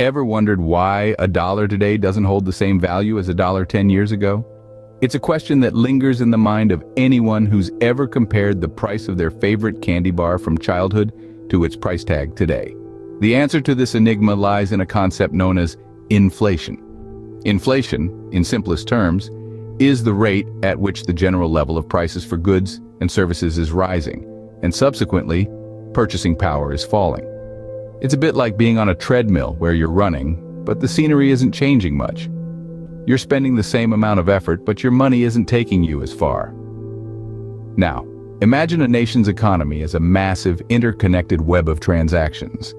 Ever wondered why a dollar today doesn't hold the same value as a dollar 10 years ago? It's a question that lingers in the mind of anyone who's ever compared the price of their favorite candy bar from childhood to its price tag today. The answer to this enigma lies in a concept known as inflation. Inflation, in simplest terms, is the rate at which the general level of prices for goods and services is rising, and subsequently, purchasing power is falling. It's a bit like being on a treadmill where you're running, but the scenery isn't changing much. You're spending the same amount of effort, but your money isn't taking you as far. Now, imagine a nation's economy as a massive, interconnected web of transactions.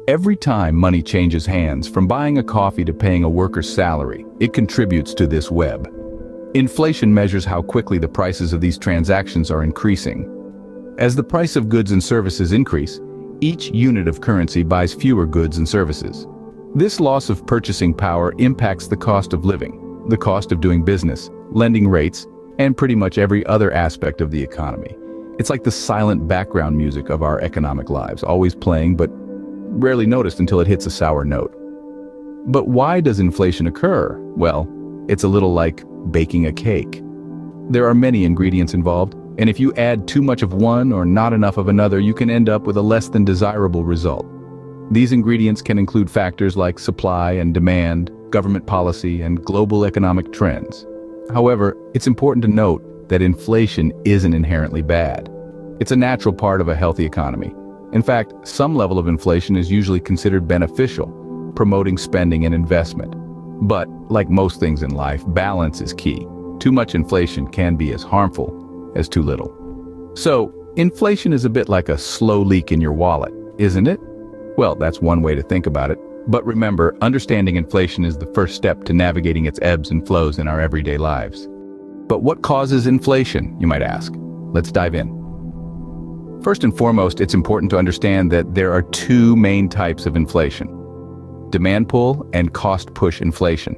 Every time money changes hands, from buying a coffee to paying a worker's salary, it contributes to this web. Inflation measures how quickly the prices of these transactions are increasing. As the price of goods and services increase, each unit of currency buys fewer goods and services. This loss of purchasing power impacts the cost of living, the cost of doing business, lending rates, and pretty much every other aspect of the economy. It's like the silent background music of our economic lives, always playing but rarely noticed until it hits a sour note. But why does inflation occur? Well, it's a little like baking a cake. There are many ingredients involved, and if you add too much of one or not enough of another, you can end up with a less than desirable result. These ingredients can include factors like supply and demand, government policy, and global economic trends. However, it's important to note that inflation isn't inherently bad. It's a natural part of a healthy economy. In fact, some level of inflation is usually considered beneficial, promoting spending and investment. But, like most things in life, balance is key. Too much inflation can be as harmful as too little. So, inflation is a bit like a slow leak in your wallet, isn't it? Well, that's one way to think about it. But remember, understanding inflation is the first step to navigating its ebbs and flows in our everyday lives. But what causes inflation, you might ask? Let's dive in. First and foremost, it's important to understand that there are two main types of inflation: demand pull and cost push inflation.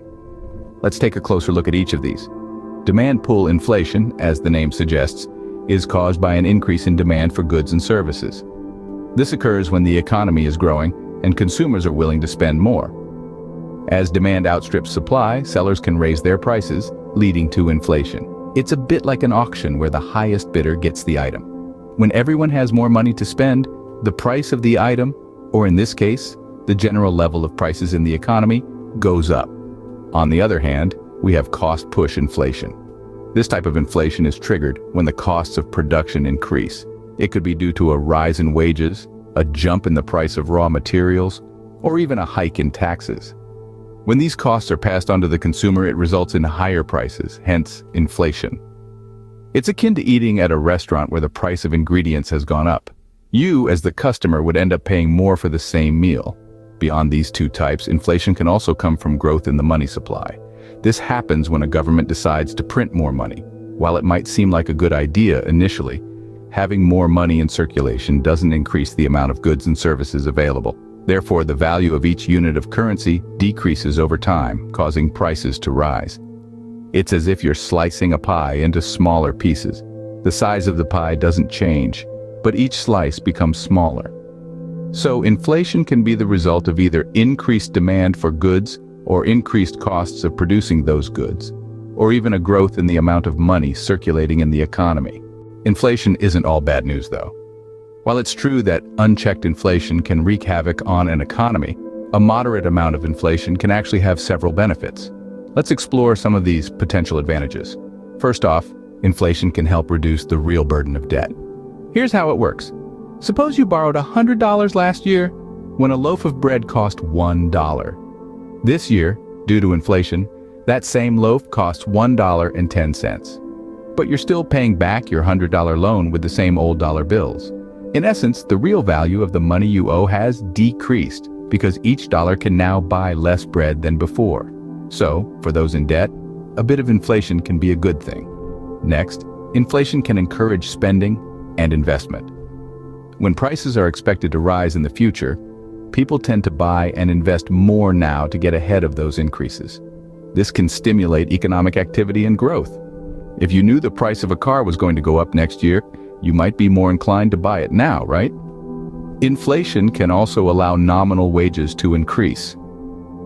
Let's take a closer look at each of these. Demand pull inflation, as the name suggests, is caused by an increase in demand for goods and services. This occurs when the economy is growing and consumers are willing to spend more. As demand outstrips supply, sellers can raise their prices, leading to inflation. It's a bit like an auction where the highest bidder gets the item. When everyone has more money to spend, the price of the item, or in this case, the general level of prices in the economy, goes up. On the other hand, we have cost-push inflation. This type of inflation is triggered when the costs of production increase. It could be due to a rise in wages, a jump in the price of raw materials, or even a hike in taxes. When these costs are passed on to the consumer, it results in higher prices, hence inflation. It's akin to eating at a restaurant where the price of ingredients has gone up. You, as the customer, would end up paying more for the same meal. Beyond these two types, inflation can also come from growth in the money supply. This happens when a government decides to print more money. While it might seem like a good idea initially, having more money in circulation doesn't increase the amount of goods and services available. Therefore, the value of each unit of currency decreases over time, causing prices to rise. It's as if you're slicing a pie into smaller pieces. The size of the pie doesn't change, but each slice becomes smaller. So inflation can be the result of either increased demand for goods or increased costs of producing those goods, or even a growth in the amount of money circulating in the economy. Inflation isn't all bad news, though. While it's true that unchecked inflation can wreak havoc on an economy, a moderate amount of inflation can actually have several benefits. Let's explore some of these potential advantages. First off, inflation can help reduce the real burden of debt. Here's how it works. Suppose you borrowed $100 last year when a loaf of bread cost $1. This year, due to inflation, that same loaf costs $1.10. But you're still paying back your $100 loan with the same old dollar bills. In essence, the real value of the money you owe has decreased because each dollar can now buy less bread than before. So, for those in debt, a bit of inflation can be a good thing. Next, inflation can encourage spending and investment. When prices are expected to rise in the future, people tend to buy and invest more now to get ahead of those increases. This can stimulate economic activity and growth. If you knew the price of a car was going to go up next year, you might be more inclined to buy it now, right? Inflation can also allow nominal wages to increase.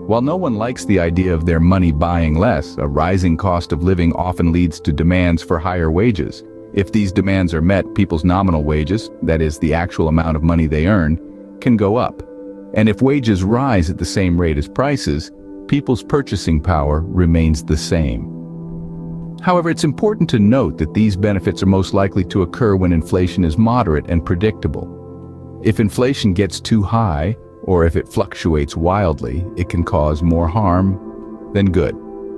While no one likes the idea of their money buying less, a rising cost of living often leads to demands for higher wages. If these demands are met, people's nominal wages, that is, the actual amount of money they earn, can go up. And if wages rise at the same rate as prices, people's purchasing power remains the same. However, it's important to note that these benefits are most likely to occur when inflation is moderate and predictable. If inflation gets too high, or if it fluctuates wildly, it can cause more harm than good.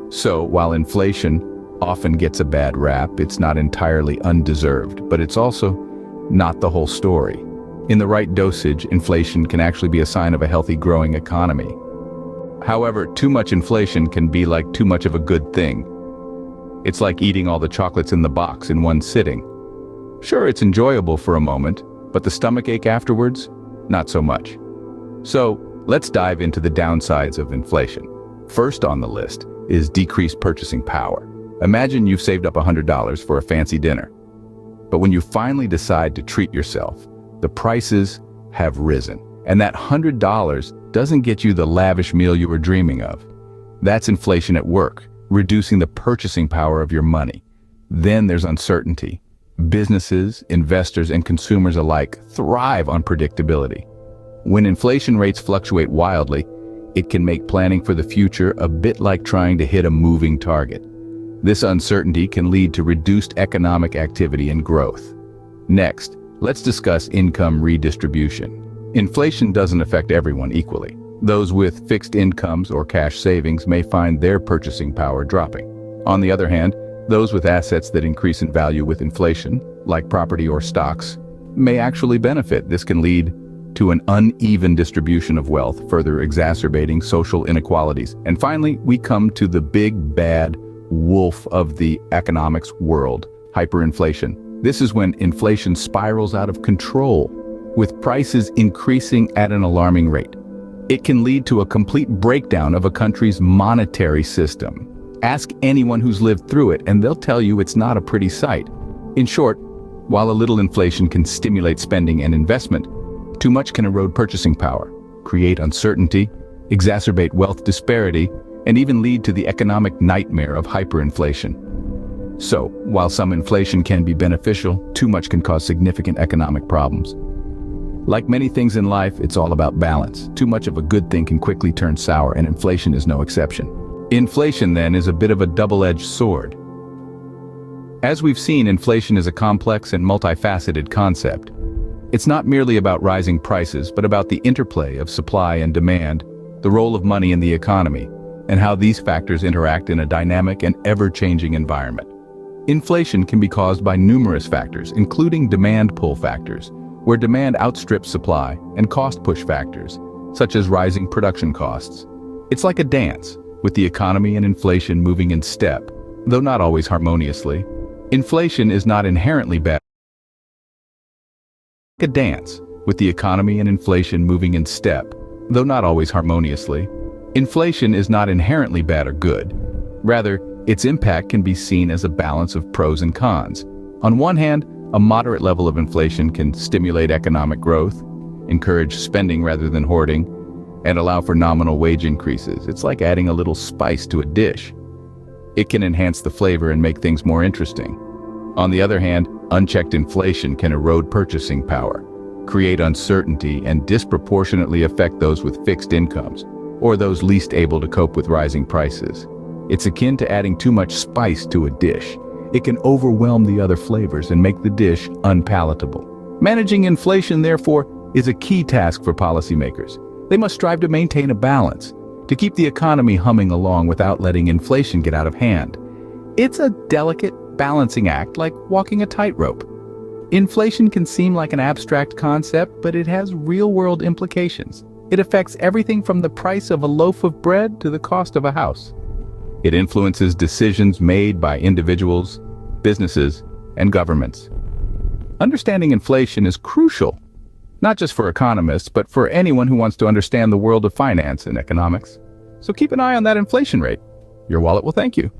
So, while inflation often gets a bad rap, it's not entirely undeserved, but it's also not the whole story. In the right dosage, inflation can actually be a sign of a healthy, growing economy. However, too much inflation can be like too much of a good thing. It's like eating all the chocolates in the box in one sitting. Sure, it's enjoyable for a moment, but the stomachache afterwards? Not so much. So, let's dive into the downsides of inflation. First on the list is decreased purchasing power. Imagine you've saved up $100 for a fancy dinner. But when you finally decide to treat yourself, the prices have risen. And that $100 doesn't get you the lavish meal you were dreaming of. That's inflation at work, reducing the purchasing power of your money. Then there's uncertainty. Businesses, investors, and consumers alike thrive on predictability. When inflation rates fluctuate wildly, it can make planning for the future a bit like trying to hit a moving target. This uncertainty can lead to reduced economic activity and growth. Next, let's discuss income redistribution. Inflation doesn't affect everyone equally. Those with fixed incomes or cash savings may find their purchasing power dropping. On the other hand, those with assets that increase in value with inflation, like property or stocks, may actually benefit. This can lead to an uneven distribution of wealth, further exacerbating social inequalities. And finally, we come to the big bad wolf of the economics world, hyperinflation. This is when inflation spirals out of control, with prices increasing at an alarming rate. It can lead to a complete breakdown of a country's monetary system. Ask anyone who's lived through it, and they'll tell you it's not a pretty sight. In short, while a little inflation can stimulate spending and investment, too much can erode purchasing power, create uncertainty, exacerbate wealth disparity, and even lead to the economic nightmare of hyperinflation. So, while some inflation can be beneficial, too much can cause significant economic problems. Like many things in life, it's all about balance. Too much of a good thing can quickly turn sour, and inflation is no exception. Inflation, then, is a bit of a double-edged sword. As we've seen, inflation is a complex and multifaceted concept. It's not merely about rising prices, but about the interplay of supply and demand, the role of money in the economy, and how these factors interact in a dynamic and ever-changing environment. Inflation can be caused by numerous factors, including demand pull factors, where demand outstrips supply, and cost push factors, such as rising production costs. It's like a dance, with the economy and inflation moving in step, though not always harmoniously. Inflation is not inherently bad. A dance, with the economy and inflation moving in step, though not always harmoniously. Inflation is not inherently bad or good. Rather, its impact can be seen as a balance of pros and cons. On one hand, a moderate level of inflation can stimulate economic growth, encourage spending rather than hoarding, and allow for nominal wage increases. It's like adding a little spice to a dish. It can enhance the flavor and make things more interesting. On the other hand, unchecked inflation can erode purchasing power, create uncertainty, and disproportionately affect those with fixed incomes, or those least able to cope with rising prices. It's akin to adding too much spice to a dish. It can overwhelm the other flavors and make the dish unpalatable. Managing inflation, therefore, is a key task for policymakers. They must strive to maintain a balance, to keep the economy humming along without letting inflation get out of hand. It's a delicate balancing act, like walking a tightrope. Inflation can seem like an abstract concept, but it has real-world implications. It affects everything from the price of a loaf of bread to the cost of a house. It influences decisions made by individuals, businesses, and governments. Understanding inflation is crucial, not just for economists, but for anyone who wants to understand the world of finance and economics. So keep an eye on that inflation rate. Your wallet will thank you.